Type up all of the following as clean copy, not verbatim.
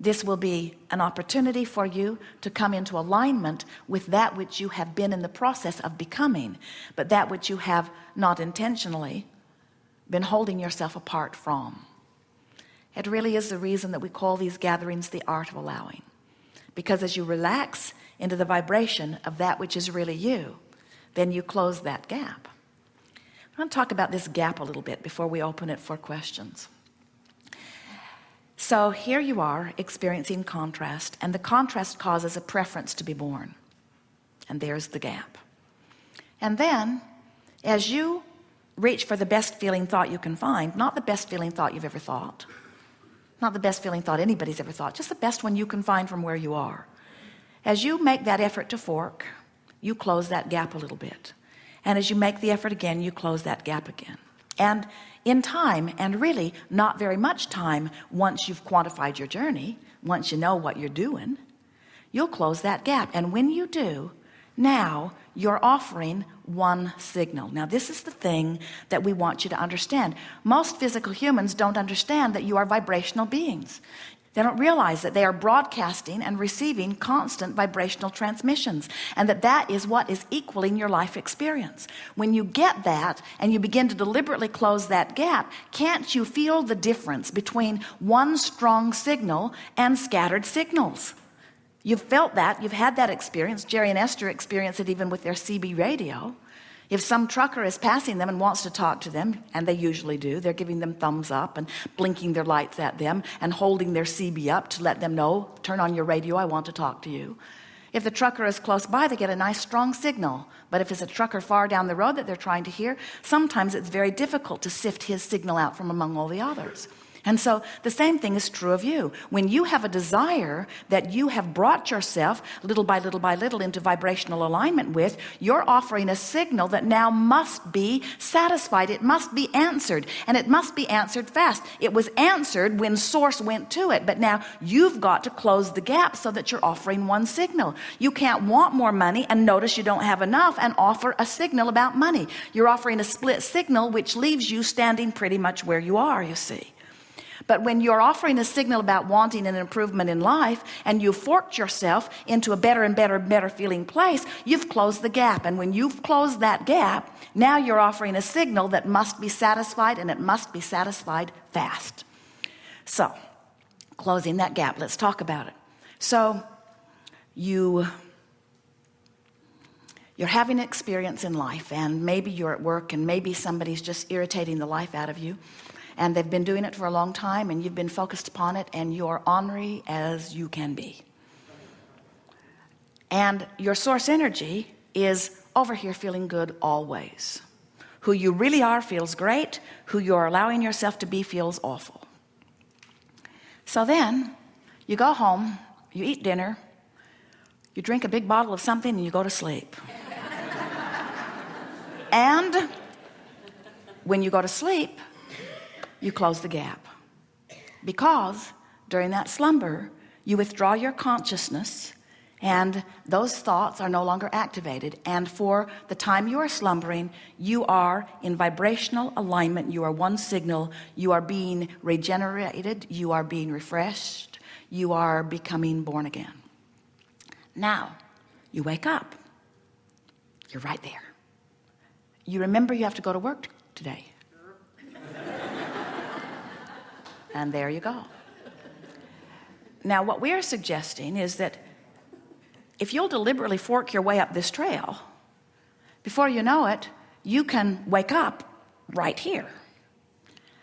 This will be an opportunity for you to come into alignment with that which you have been in the process of becoming, but that which you have not intentionally been holding yourself apart from. It really is the reason that we call these gatherings the art of allowing, because as you relax into the vibration of that which is really you, then you close that gap. I want to talk about this gap a little bit before we open it for questions. So here you are experiencing contrast, and the contrast causes a preference to be born, and there's the gap. And then as you reach for the best feeling thought you can find, not the best feeling thought you've ever thought, not the best feeling thought anybody's ever thought, just the best one you can find from where you are, as you make that effort to fork, you close that gap a little bit, and as you make the effort again, you close that gap again. And in time, and really not very much time, once you've quantified your journey, once you know what you're doing, you'll close that gap. And when you do, now you're offering one signal. Now this is the thing that we want you to understand. Most physical humans don't understand that you are vibrational beings. They don't realize that they are broadcasting and receiving constant vibrational transmissions, and that is what is equaling your life experience. When you get that and you begin to deliberately close that gap, can't you feel the difference between one strong signal and scattered signals? You've felt that, you've had that experience. Jerry and Esther experience it even with their CB radio. If some trucker is passing them and wants to talk to them, and they usually do, they're giving them thumbs up and blinking their lights at them and holding their CB up to let them know, turn on your radio, I want to talk to you. If the trucker is close by, they get a nice strong signal. But if it's a trucker far down the road that they're trying to hear, sometimes it's very difficult to sift his signal out from among all the others. And so the same thing is true of you. When you have a desire that you have brought yourself little by little by little into vibrational alignment with, you're offering a signal that now must be satisfied. It must be answered, and it must be answered fast. It was answered when source went to it, but now you've got to close the gap so that you're offering one signal. You can't want more money and notice you don't have enough and offer a signal about money. You're offering a split signal, which leaves you standing pretty much where you are, you see. But when you're offering a signal about wanting an improvement in life, and you've forked yourself into a better and better feeling place, you've closed the gap. And when you've closed that gap, now you're offering a signal that must be satisfied, and it must be satisfied fast. So closing that gap, let's talk about it. So you're having an experience in life, and maybe you're at work, and maybe somebody's just irritating the life out of you, and they've been doing it for a long time, and you've been focused upon it, and you're ornery as you can be. And your source energy is over here feeling good always. Who you really are feels great. Who you're allowing yourself to be feels awful. So then you go home, you eat dinner, you drink a big bottle of something, and you go to sleep. And when you go to sleep, you close the gap, because during that slumber you withdraw your consciousness, and those thoughts are no longer activated, and for the time you are slumbering, you are in vibrational alignment. You are one signal. You are being regenerated. You are being refreshed. You are becoming born again. Now you wake up, you're right there. You remember you have to go to work today. And there you go. Now what we're suggesting is that if you'll deliberately fork your way up this trail, before you know it, you can wake up right here.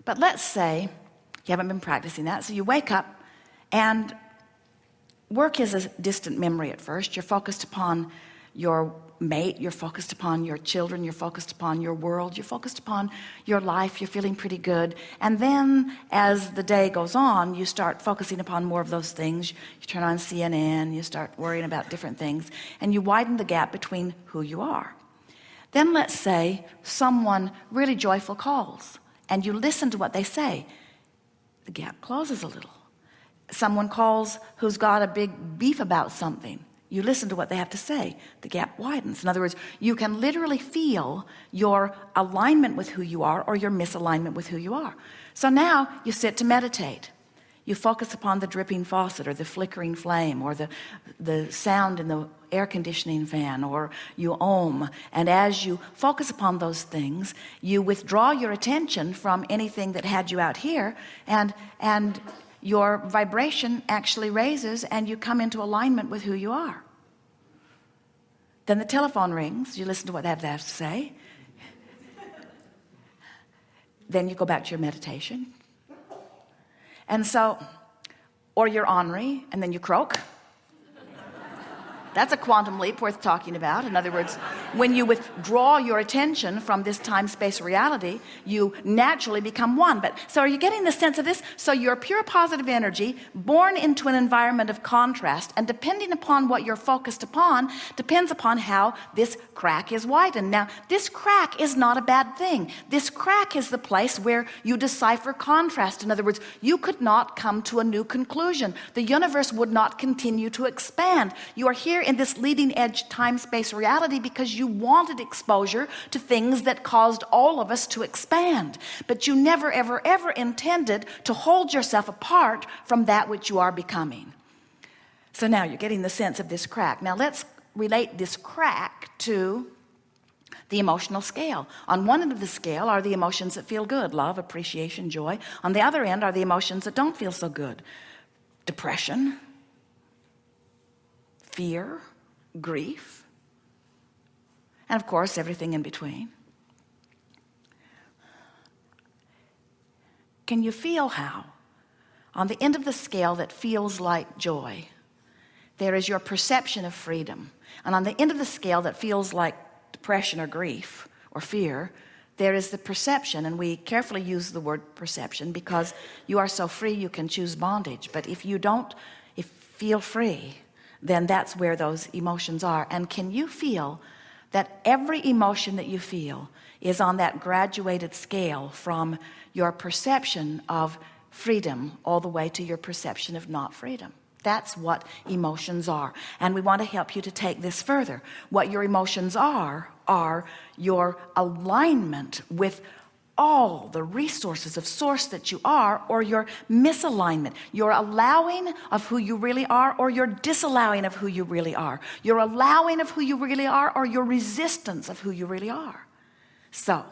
But let's say you haven't been practicing that, so you wake up, and work is a distant memory at first. You're focused upon your mate, you're focused upon your children, you're focused upon your world, you're focused upon your life, you're feeling pretty good. And then as the day goes on, you start focusing upon more of those things. You turn on CNN, you start worrying about different things, and you widen the gap between who you are. Then let's say someone really joyful calls, and you listen to what they say. The gap closes a little. Someone calls who's got a big beef about something. You listen to what they have to say. The gap widens. In other words, you can literally feel your alignment with who you are or your misalignment with who you are. So now you sit to meditate. You focus upon the dripping faucet or the flickering flame or the sound in the air conditioning fan, or you ohm. And as you focus upon those things, you withdraw your attention from anything that had you out here, and your vibration actually raises and you come into alignment with who you are. Then the telephone rings, you listen to what they have to say. Then you go back to your meditation. And so, or you're ornery and then you croak. That's a quantum leap worth talking about. In other words, when you withdraw your attention from this time-space reality, you naturally become one. But so are you getting the sense of this? So you're pure positive energy born into an environment of contrast, and depending upon what you're focused upon depends upon how this crack is widened. Now, this crack is not a bad thing. This crack is the place where you decipher contrast. In other words, you could not come to a new conclusion. The universe would not continue to expand. You are here in this leading edge time-space reality because you wanted exposure to things that caused all of us to expand. But you never, ever, ever intended to hold yourself apart from that which you are becoming. So now you're getting the sense of this crack. Now let's relate this crack to the emotional scale. On one end of the scale are the emotions that feel good, love, appreciation, joy. On the other end are the emotions that don't feel so good, depression, fear, grief, and of course everything in between. Can you feel how on the end of the scale that feels like joy there is your perception of freedom, and on the end of the scale that feels like depression or grief or fear there is the perception? And we carefully use the word perception because you are so free you can choose bondage. But if you don't feel free, then that's where those emotions are. And can you feel that every emotion that you feel is on that graduated scale from your perception of freedom all the way to your perception of not freedom? That's what emotions are. And we want to help you to take this further. What your emotions are your alignment with all the resources of source that you are, or your misalignment, your allowing of who you really are, or your disallowing of who you really are, your allowing of who you really are, or your resistance of who you really are. So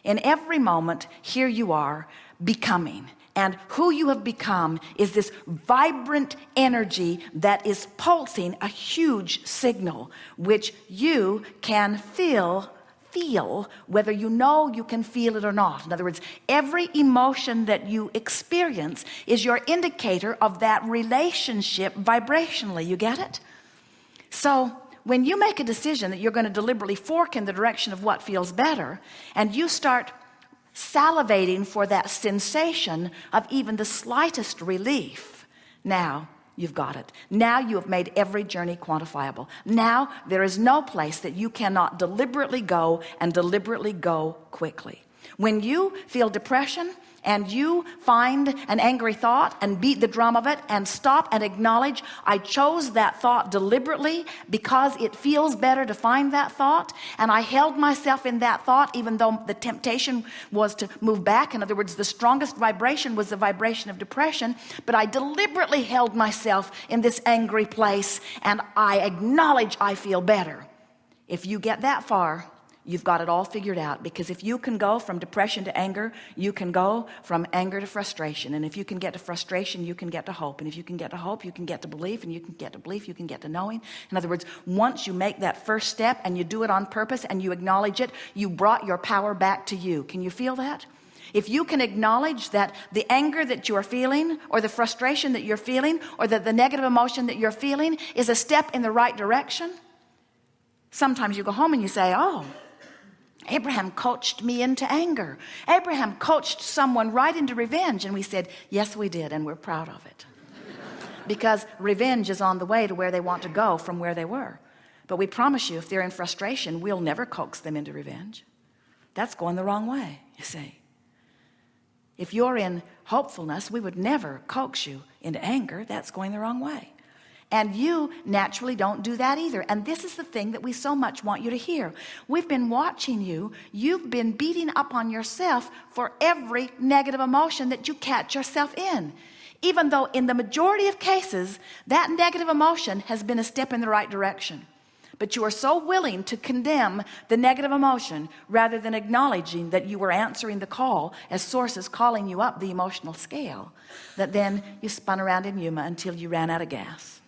in every moment, here you are becoming, and who you have become is this vibrant energy that is pulsing a huge signal which you can feel whether you know you can feel it or not. In other words, every emotion that you experience is your indicator of that relationship vibrationally. You get it? So when you make a decision that you're going to deliberately fork in the direction of what feels better, and you start salivating for that sensation of even the slightest relief, now you've got it. Now you have made every journey quantifiable. Now there is no place that you cannot deliberately go and deliberately go quickly. When you feel depression and you find an angry thought and beat the drum of it and stop and acknowledge, I chose that thought deliberately because it feels better to find that thought, and I held myself in that thought even though the temptation was to move back. In other words, the strongest vibration was the vibration of depression, but I deliberately held myself in this angry place and I acknowledge I feel better. If you get that far, you've got it all figured out, because if you can go from depression to anger, you can go from anger to frustration. And if you can get to frustration, you can get to hope. And if you can get to hope, you can get to belief. And you can get to belief, you can get to knowing. In other words, once you make that first step and you do it on purpose and you acknowledge it, you brought your power back to you. Can you feel that? If you can acknowledge that the anger that you are feeling, or the frustration that you're feeling, or that the negative emotion that you're feeling is a step in the right direction, sometimes you go home and you say, oh, Abraham coached me into anger. Abraham coached someone right into revenge. And we said, yes, we did, and we're proud of it. Because revenge is on the way to where they want to go from where they were. But we promise you, if they're in frustration, we'll never coax them into revenge. That's going the wrong way, you see. If you're in hopefulness, we would never coax you into anger. That's going the wrong way. And you naturally don't do that either. And this is the thing that we so much want you to hear. We've been watching you. You've been beating up on yourself for every negative emotion that you catch yourself in. even though in the majority of cases that negative emotion has been a step in the right direction. But you are so willing to condemn the negative emotion rather than acknowledging that you were answering the call as sources calling you up the emotional scale, that then you spun around in Yuma until you ran out of gas.